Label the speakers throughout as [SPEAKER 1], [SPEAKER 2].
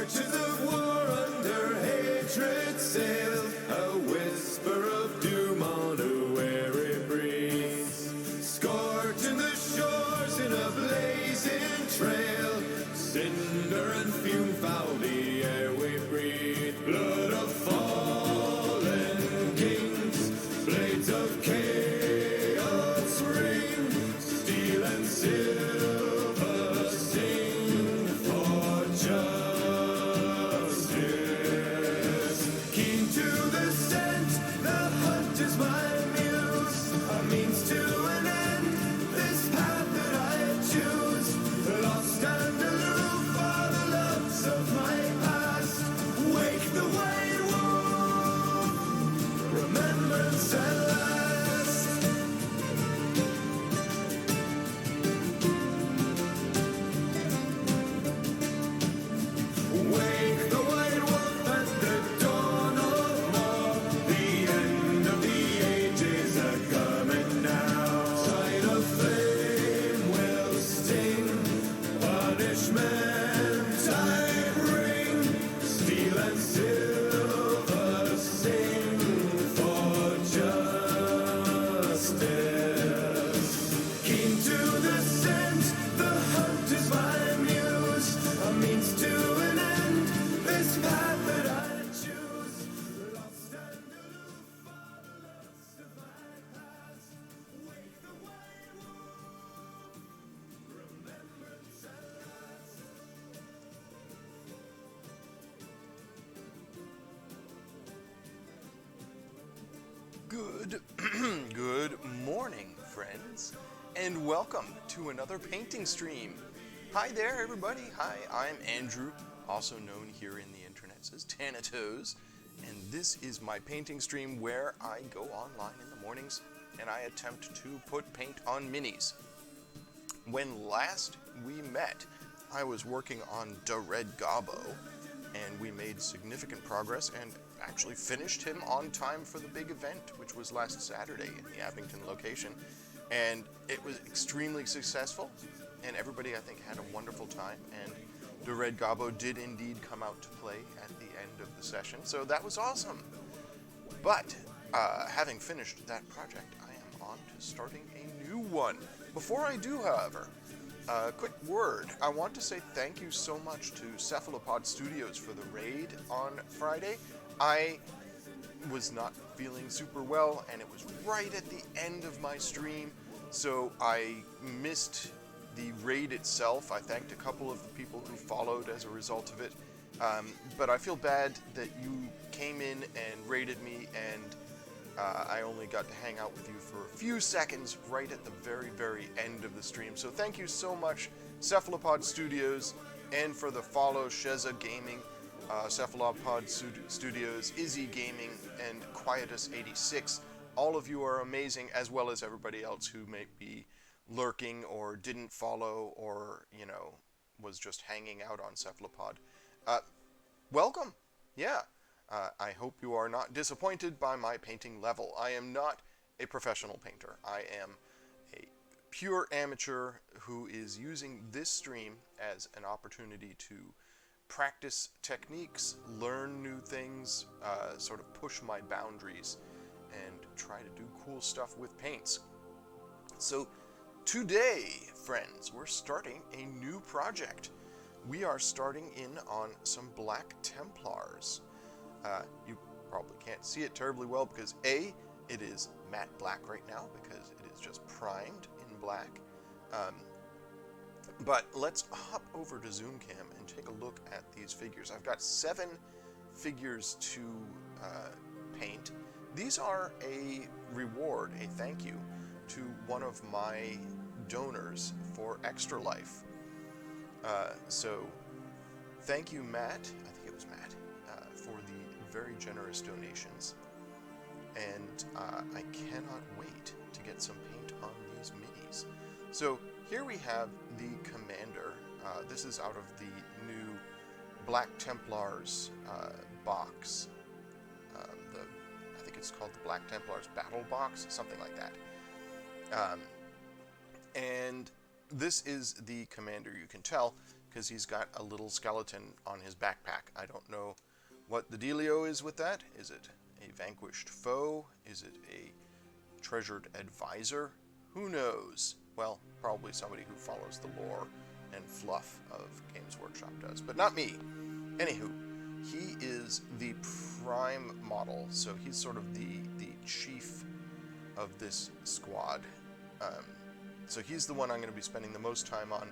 [SPEAKER 1] Torches of war under hatred sail, a whisper of doom on a weary breeze. Scorching the shores in a blazing trail, cinder and fume foul the air we breathe. Blood of fallen kings, blades of chaos ring, steel and silver sing for justice. Keen to the scent, the hunt is my muse, a means to an end, this path that I choose. Lost and aloof are the loves of my past. Wake the white wolf, remembrance at last. Wake the white wolf at the dawn of war. The end of the ages are coming now. Tide of flame will sting, punishment I bring. Steel and silver sing for justice. Keen to the scent, the hunt is my muse, a means to an end, this path that I choose. Lost and aloof are the loves of my past. Wake the white wolf, remembrance at last.
[SPEAKER 2] Good morning, friends, and welcome to another painting stream. Hi there, everybody. Hi, I'm Andrew, also known here in the internets as Thanatos, and this is my painting stream where I go online in the mornings and I attempt to put paint on minis. When last we met, I was working on Red Gobbo, and we made significant progress and actually finished him on time for the big event, which was last Saturday in the Abington location. And it was extremely successful, and everybody, I think, had a wonderful time. And Red Gobbo did indeed come out to play at the end of the session, so that was awesome. But having finished that project, I am on to starting a new one. Before I do, however, a quick word. I want to say thank you so much to Cephalopod Studios for the raid on Friday. I was not feeling super well, and it was right at the end of my stream, so I missed the raid itself. I thanked a couple of the people who followed as a result of it, but I feel bad that you came in and raided me, and I only got to hang out with you for a few seconds right at the very, very end of the stream. So thank you so much, Cephalopod Studios, and for the follow, Sheza Gaming, Cephalopod Studios, Izzy Gaming, and Quietus86. All of you are amazing, as well as everybody else who may be lurking or didn't follow or, was just hanging out on Cephalopod. Welcome! Yeah. I hope you are not disappointed by my painting level. I am not a professional painter. I am a pure amateur who is using this stream as an opportunity to practice techniques, learn new things, sort of push my boundaries, and try to do cool stuff with paints. So today, friends, we're starting a new project. We are starting in on some Black Templars. You probably can't see it terribly well because A, it is matte black right now because it is just primed in black. But let's hop over to ZoomCam and take a look at these figures. I've got 7 figures to paint. These are a reward, a thank you, to one of my donors for Extra Life. So thank you, Matt. I think it was Matt. For the very generous donations, and I cannot wait to get some paint on these minis. So here we have the Commander. This is out of the new Black Templars box. I think it's called the Black Templars Battle Box, something like that. And this is the Commander. You can tell because he's got a little skeleton on his backpack. I don't know what the dealio is with that. Is it a vanquished foe? Is it a treasured advisor? Who knows? Well, probably somebody who follows the lore and fluff of Games Workshop does, but not me. Anywho, he is the prime model, so he's sort of the chief of this squad. So he's the one I'm going to be spending the most time on,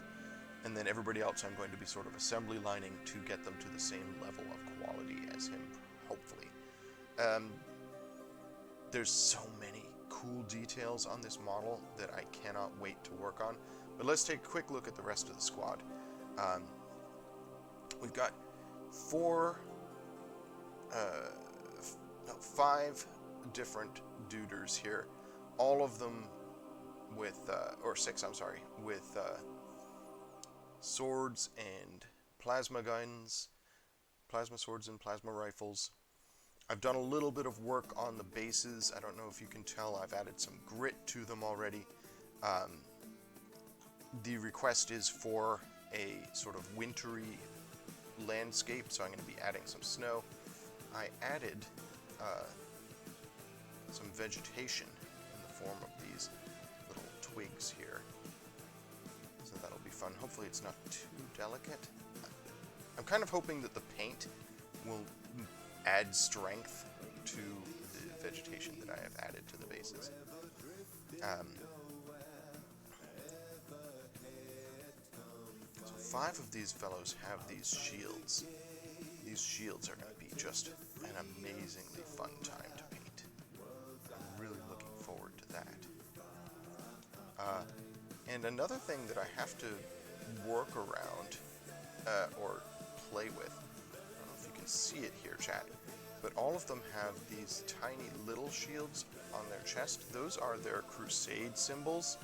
[SPEAKER 2] and then everybody else I'm going to be sort of assembly lining to get them to the same level of quality as him, hopefully. There's so many cool details on this model that I cannot wait to work on. But let's take a quick look at the rest of the squad. We've got 5 different duders here, all of them with, or 6, I'm sorry, with swords and plasma guns, plasma swords and plasma rifles. I've done a little bit of work on the bases. I don't know if you can tell, I've added some grit to them already. The request is for a sort of wintry landscape, so I'm going to be adding some snow. I added some vegetation in the form of these little twigs here, so that'll be fun. Hopefully it's not too delicate. I'm kind of hoping that the paint will add strength to the vegetation that I have added to the bases. So 5 of these fellows have these shields. These shields are going to be just an amazingly fun time to paint. I'm really looking forward to that. And another thing that I have to work around, or play with, I don't know if you can see it here, chat, but all of them have these tiny little shields on their chest. Those are their Crusade symbols.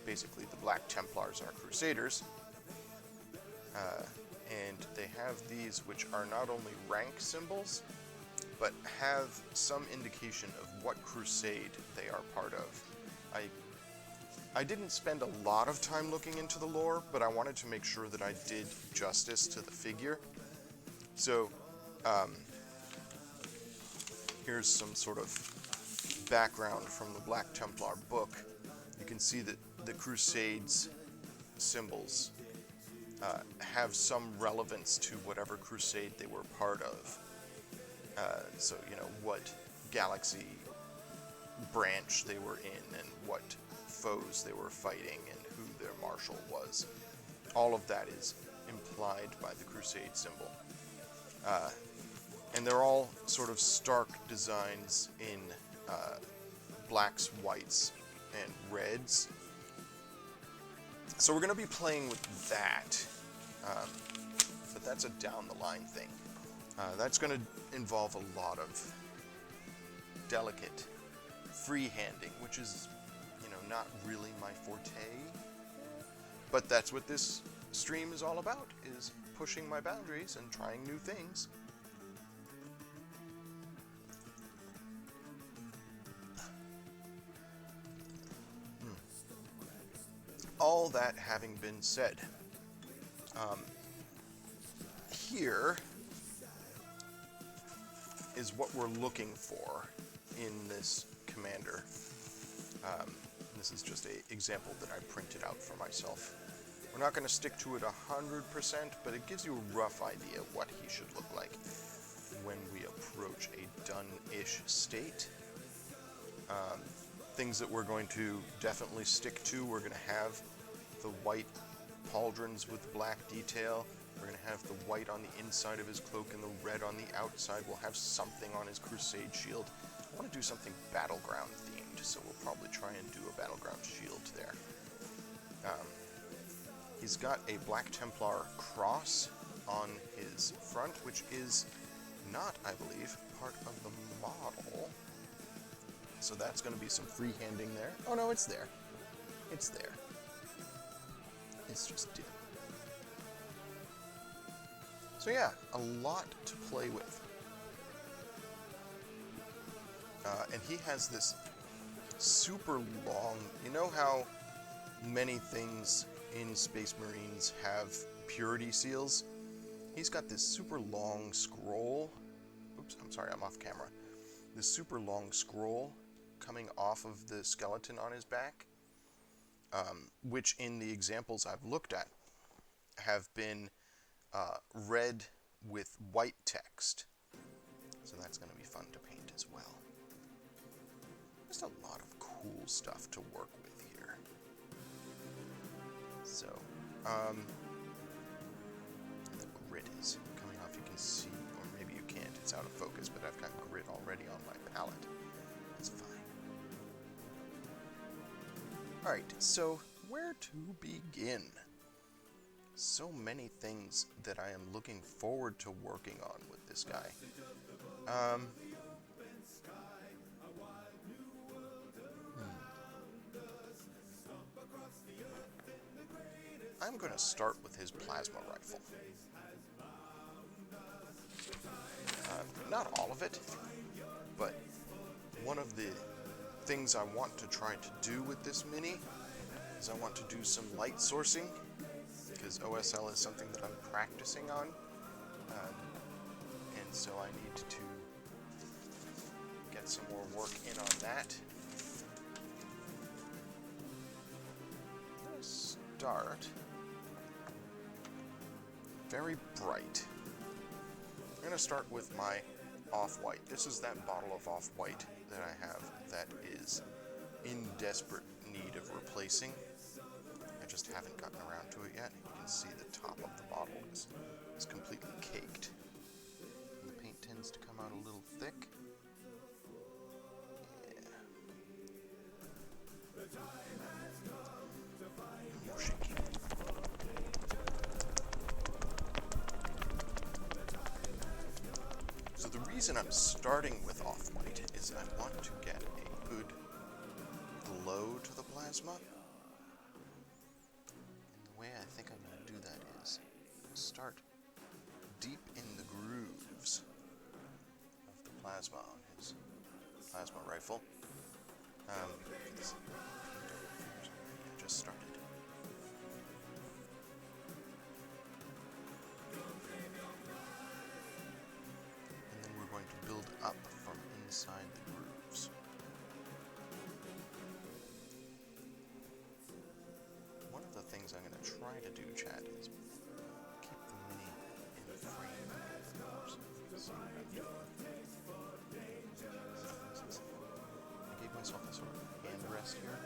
[SPEAKER 2] Basically, the Black Templars are Crusaders. And they have these, which are not only rank symbols, but have some indication of what crusade they are part of. I didn't spend a lot of time looking into the lore, but I wanted to make sure that I did justice to the figure. So, here's some sort of background from the Black Templar book. You can see that the Crusade's symbols have some relevance to whatever crusade they were part of. So, you know, what galaxy branch they were in and what foes they were fighting and who their marshal was. All of that is implied by the Crusade symbol. And they're all sort of stark designs in blacks, whites, and reds. So we're going to be playing with that, but that's a down-the-line thing. That's going to involve a lot of delicate freehanding, which is, you know, not really my forte. But that's what this stream is all about, is pushing my boundaries and trying new things. All that having been said, here is what we're looking for in this commander. This is just an example that I printed out for myself. We're not going to stick to it 100%, but it gives you a rough idea what he should look like when we approach a done-ish state. Things that we're going to definitely stick to, we're going to have the white pauldrons with black detail. We're going to have the white on the inside of his cloak and the red on the outside. We'll have something on his Crusade shield. I want to do something battleground themed, so we'll probably try and do a battleground shield there. He's got a Black Templar cross on his front, which is not, I believe, part of the model. So that's going to be some freehanding there. Oh no, it's there. It's there. It's just dim. So yeah, a lot to play with. And he has this super long, you know how many things in Space Marines have purity seals. He's got this super long scroll. Oops, I'm sorry, I'm off camera. This super long scroll coming off of the skeleton on his back, which in the examples I've looked at have been red with white text. So that's going to be fun to paint as well. Just a lot of cool stuff to work with here. So, the grit is coming off. You can see, or maybe you can't, it's out of focus, but I've got grit already on my palette. It's fine. Alright, so where to begin? So many things that I am looking forward to working on with this guy. I'm going to start with his plasma rifle. Not all of it, but one of the things I want to try to do with this mini is I want to do some light sourcing, because OSL is something that I'm practicing on, and so I need to get some more work in on that. I'm going to start very bright. I'm going to start with my off-white. This is that bottle of off-white that I have that is in desperate need of replacing. I just haven't gotten around to it yet. You can see the top of the bottle is completely caked. And the paint tends to come out a little thick. Yeah. More shaky. So the reason I'm starting with off-white is I want to get a good glow to the plasma. And the way I think I'm going to do that is start deep in the grooves of the plasma on his plasma rifle. Just started. And then we're going to build up from inside the grooves. One of the things I'm going to try to do, chat, is keep the mini in frame. So I gave myself a sort of hand rest here.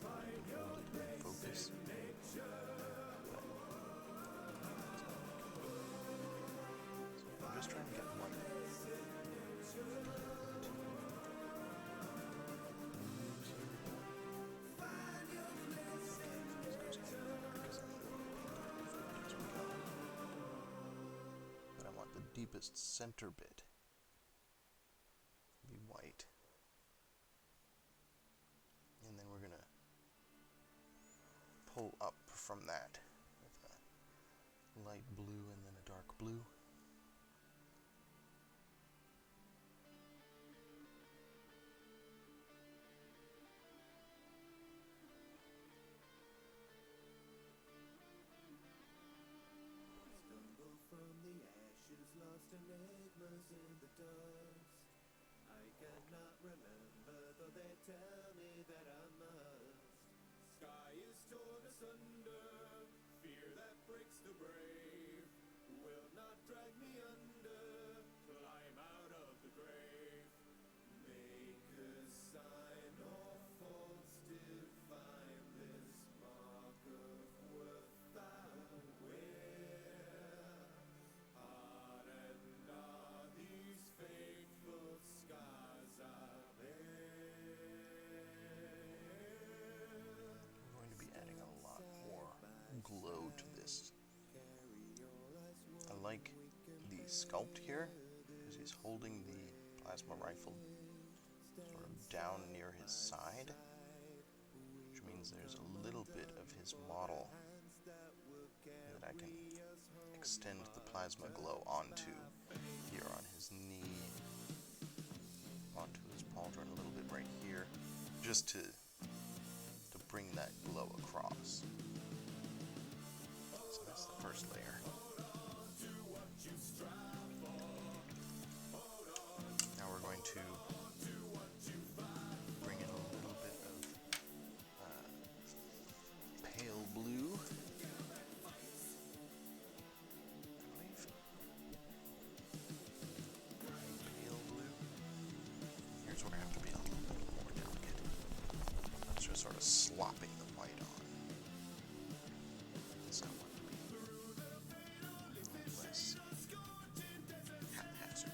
[SPEAKER 2] Hold it in focus. I'm just trying to get one. But I want the deepest center bit to be white. And then we're going to pull up from that with a light blue and then a dark blue.
[SPEAKER 1] Stumble from the ashes, lost enigmas in the dust. I cannot remember, though they tell me that I must. Sky is torn asunder, fear that breaks the brave will not drag me under, climb out of the grave. Make a sign or false divine, this mark of worth I wear. Hardened are these faithful scars I bear.
[SPEAKER 2] We're going to be adding a lot more glow to this. I like the sculpt here, because he's holding the plasma rifle sort of down near his side, which means there's a little bit of his model that I can extend the plasma glow onto here on his knee, onto his pauldron a little bit right here, just to bring that glow across. first layer. Now we're going to bring in a little bit of pale blue. Pale blue. Here's where I have to be a little bit more delicate. I'm just sort of slopping the white on. So I want to be less haphazard.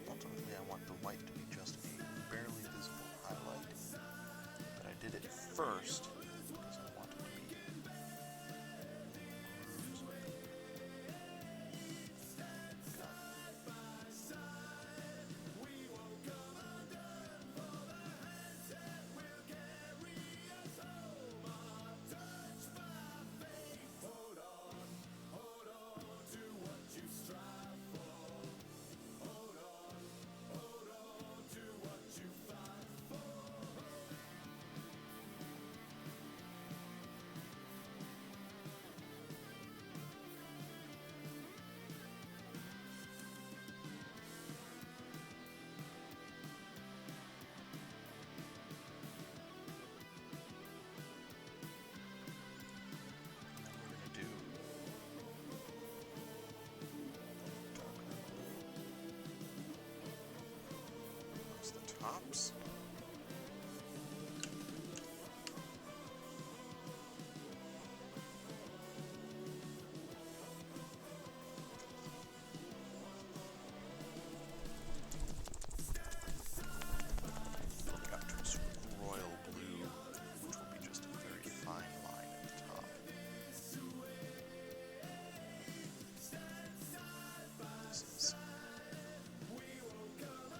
[SPEAKER 2] Ultimately, I want the white to be just a barely visible highlight, but I did it first because I wanted to be tops. Building up to a sort of royal blue, which will be just a very fine line at the top. This is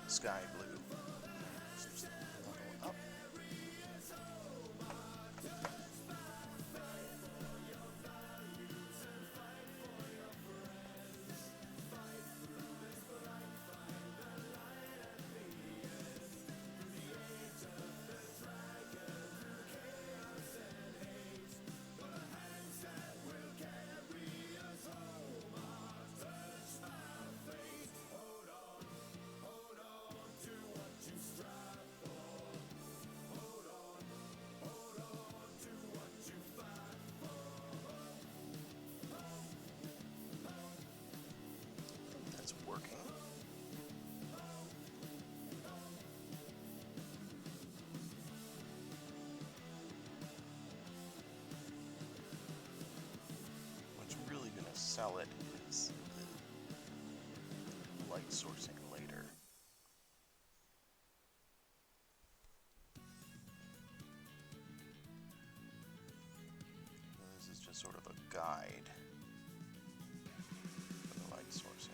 [SPEAKER 2] sky blue. Just level up. That's working. What's really going to sell it is the light sourcing later. This is just sort of a guide for the light sourcing.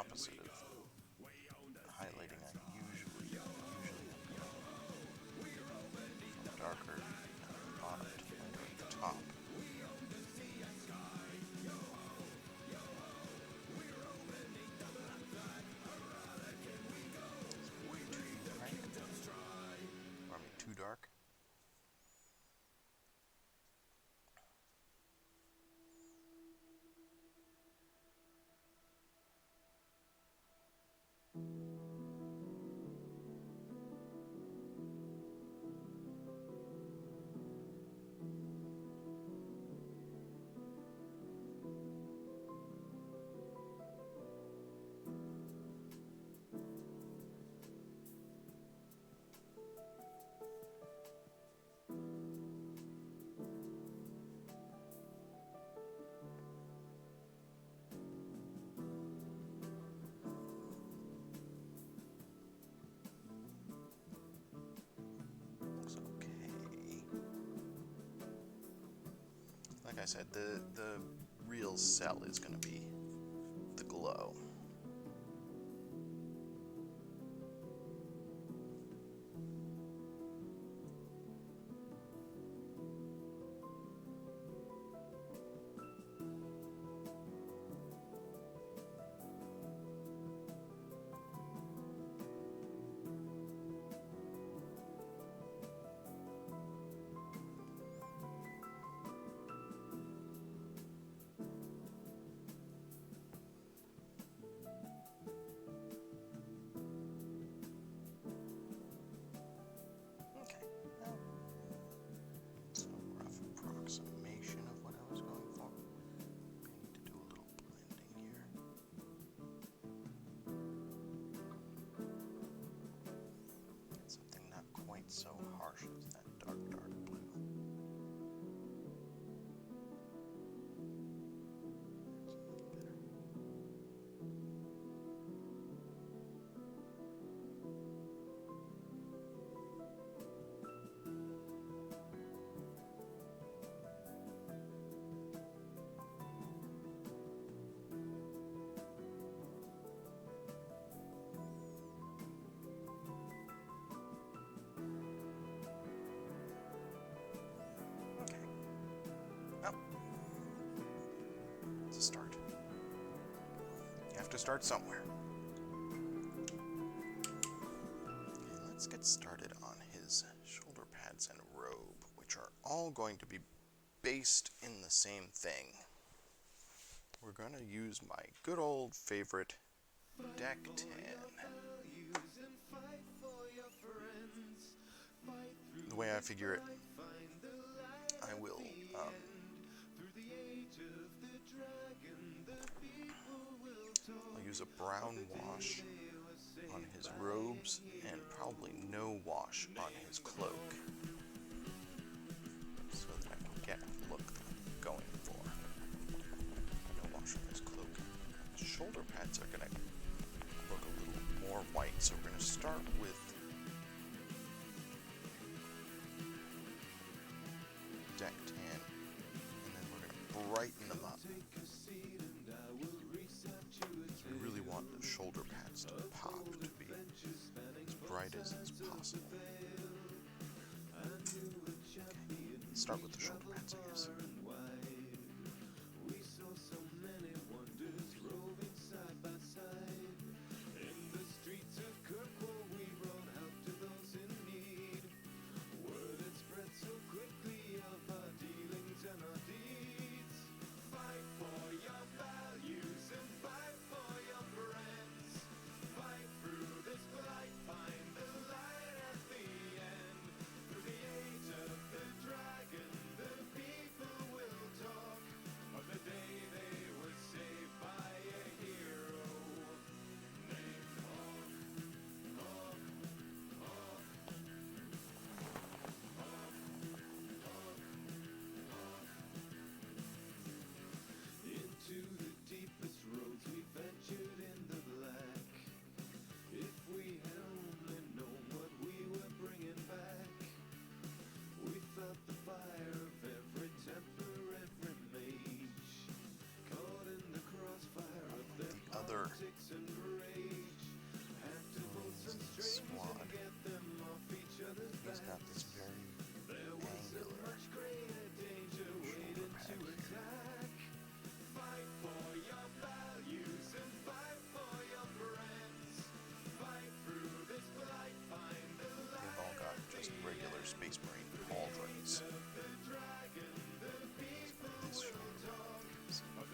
[SPEAKER 2] opposite of highlighting I usually am from darker at the bottom to lighter at the top. Way too bright. Or I mean too dark. Looks okay. Like I said, the real sell is going to be the glow. Approximation of what I was going for. I need to do a little blending here. Get something not quite so harsh as that dark blue. That's a little better. Well, it's a start. You have to start somewhere. Okay, let's get started on his shoulder pads and robe, which are all going to be based in the same thing. We're going to use my good old favorite deck 10. The way I figure it, I will I'll use a brown wash on his robes and probably no wash on his cloak, so that I can get the look that I'm going for. No wash on his cloak. His shoulder pads are going to look a little more white, so we're going to start with deck 10, and then we're going to brighten them up. We really want the shoulder pads to pop, to be as bright as it's possible. Okay, let's start with the shoulder pads, I guess. color Space Marine pauldrons. This shoulder is much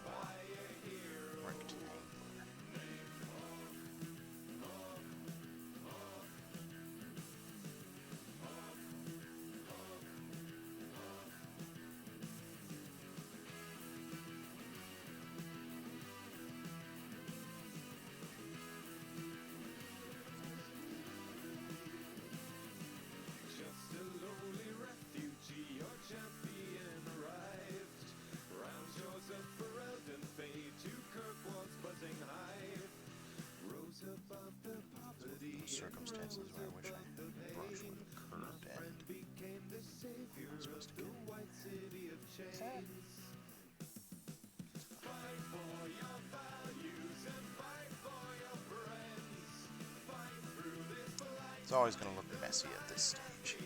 [SPEAKER 2] more rectangular. Circumstances where I wish I had a brush with a curved end. I'm supposed to get It's always going to look messy at this stage.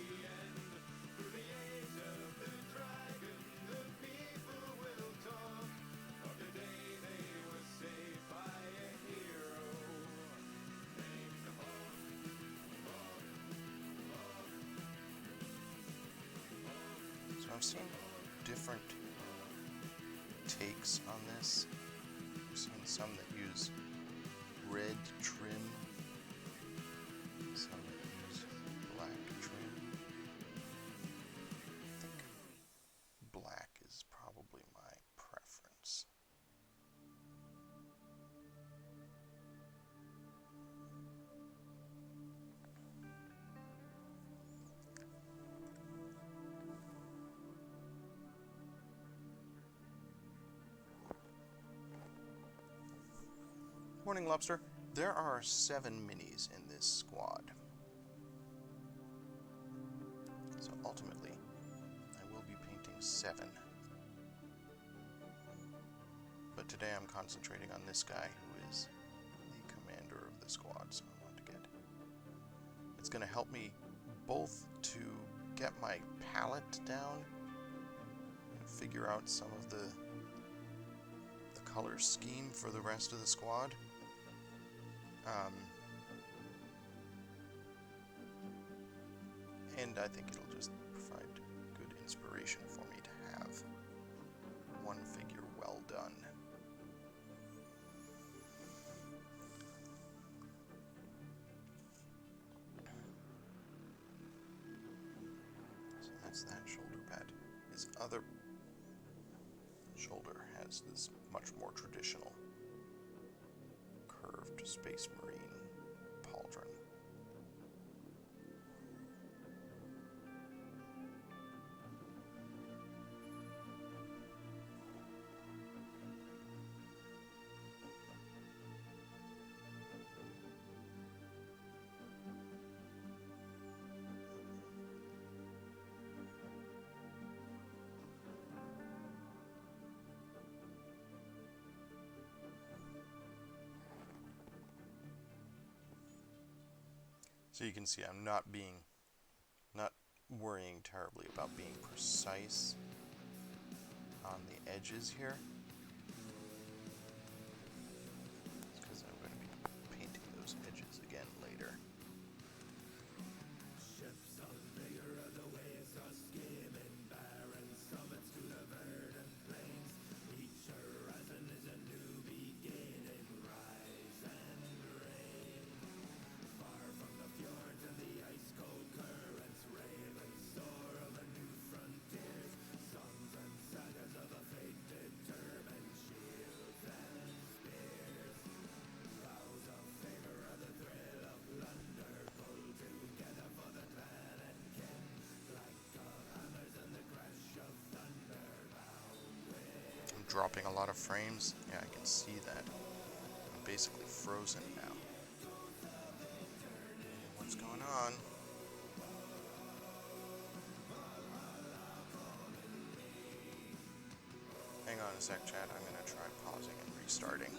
[SPEAKER 2] I've seen different takes on this. I've seen some that use red trim, some that use black trim. I think black is probably my preference. Morning, Lobster. There are 7 minis in this squad. So ultimately, I will be painting 7. But today I'm concentrating on this guy who is the commander of the squad, so I want to get... It's going to help me both to get my palette down and figure out some of the color scheme for the rest of the squad. And I think it'll just provide good inspiration for me to have one figure well done. So that's that shoulder pad. His other shoulder has this much more traditional curved Space Marine pauldron. So you can see I'm not worrying terribly about being precise on the edges here, because I'm going to be painting those edges again later.
[SPEAKER 1] Ships of vigor, the waves are skimming barren summits to the verdant plains. Each horizon is a new beginning, rise and reign. Far from the fjords and the ice-cold currents, raven soar over new frontiers. Songs and sagas of a fate determined, shields and spears. Vows of favor are the thrill of plunder, pulled together for the clan and kin. Like of hammers and the crash of thunder, bound with.
[SPEAKER 2] I'm dropping a lot of frames. Yeah, I can see that. I'm basically frozen now. What's going on? Hang on a sec, chat. I'm going to try pausing and restarting.